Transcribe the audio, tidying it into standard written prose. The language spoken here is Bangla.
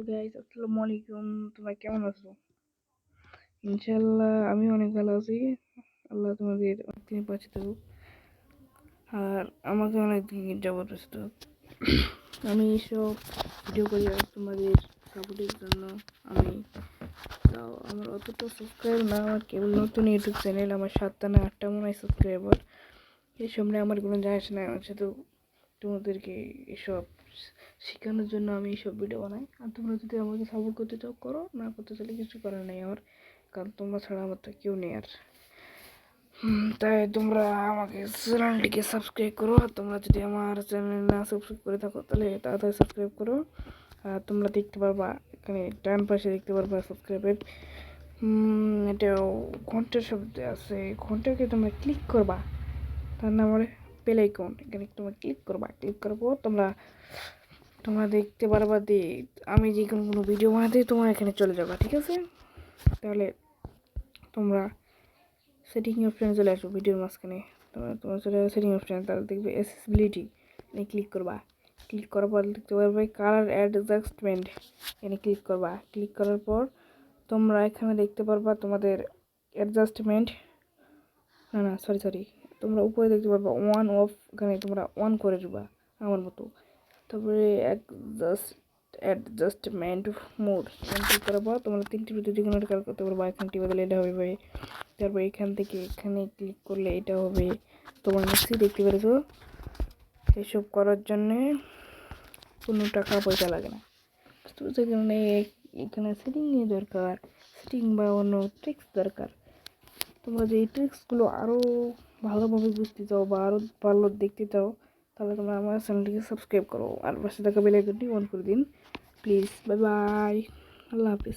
গাইস, আসসালামু আলাইকুম। তোমরা কেমন আছো? ইনশাল্লাহ আমি অনেক ভালো আছি। আল্লাহ তোমাদের অনেকদিন বাঁচিয়ে থাকুক, আর আমাকে অনেকদিন যাবত ব্যস্ত। আমি এইসব ভিডিও করি আর তোমাদের সাপোর্টের জন্য। আমি তাও আমার অতটা সাবস্ক্রাইব না, আমার কেবল নতুন ইউটিউব চ্যানেল, আমার 7টা না 8টা মনে হয় সাবস্ক্রাইবার। এইসব নিয়ে আমার কোনো যায় আসে না। আমার সাথে তোমাদেরকে এসব শেখানোর জন্য আমি এইসব ভিডিও বানাই। আর তোমরা যদি আমাকে সাপোর্ট করতে চাও করো, না করতে চাইলে কিছু করার নেই আমার, কারণ তোমরা ছাড়া আমার তো কেউ নেই। আর তাই তোমরা আমাকে চ্যানেলটিকে সাবস্ক্রাইব করো। আর তোমরা যদি আমার চ্যানেল না সাবস্ক্রাইব করে থাকো তাহলে তাড়াতাড়ি সাবস্ক্রাইব করো। আর তোমরা দেখতে পারবা এখানে ডান পাশে দেখতে পারবা সাবস্ক্রাইবের এটাও ঘন্টার শব্দ আছে, ঘন্টাকে তোমরা ক্লিক করবা, তার নাম হলো বেল আইকন। এখানে তোমরা ক্লিক করবা, ক্লিক করার পর তোমরা দেখতে পারবা যে আমি যে কোনো ভিডিও বানাতে তোমরা এখানে চলে যাবা, ঠিক আছে? তাহলে তোমরা সেটিং অপশানে চলে আসো, ভিডিওর মাঝখানে তোমরা চলে আসো সেটিং অপশানে, তাহলে দেখবে অ্যাক্সেসিবিলিটি, এখানে ক্লিক করবা। ক্লিক করার পর দেখতে পারবে কালার অ্যাডজাস্টমেন্ট, এখানে ক্লিক করবা। ক্লিক করার পর তোমরা এখানে দেখতে পারবা তোমাদের অ্যাডজাস্টমেন্ট, না সরি, তোমরা উপরে দেখতে পারবা ওয়ান অফ, এখানে তোমরা অন করে দিবা আমার মতো। তারপরে অ্যাডজাস্টমেন্ট মোড, এখানে ক্লিক করার পর তোমরা 3টি ভিতরে যে কোনো একটা কাজ করতে পারবা। এখানটি বদলে এটা হবে ভাই। তারপর এখান থেকে এখানে ক্লিক করলে এটা হবে। তোমার নিশ্চই দেখতে পেরেছো, এসব করার জন্যে কোনো টাকা পয়সা লাগে না। তো সেখানে এখানে সেটিং নিয়ে দরকার, সেটিং বা অন্য ট্রিক্স দরকার। তোমরা যে এই ট্রিক্সগুলো আরও ভালোভাবে বুঝতে চাও বা আরও ভালো দেখতে চাও, তাহলে তোমরা আমার চ্যানেলটিকে সাবস্ক্রাইব করো আর পাশে থাকা বেল আইকনটি অন করে দিন please. Bye bye, Allah Hafiz.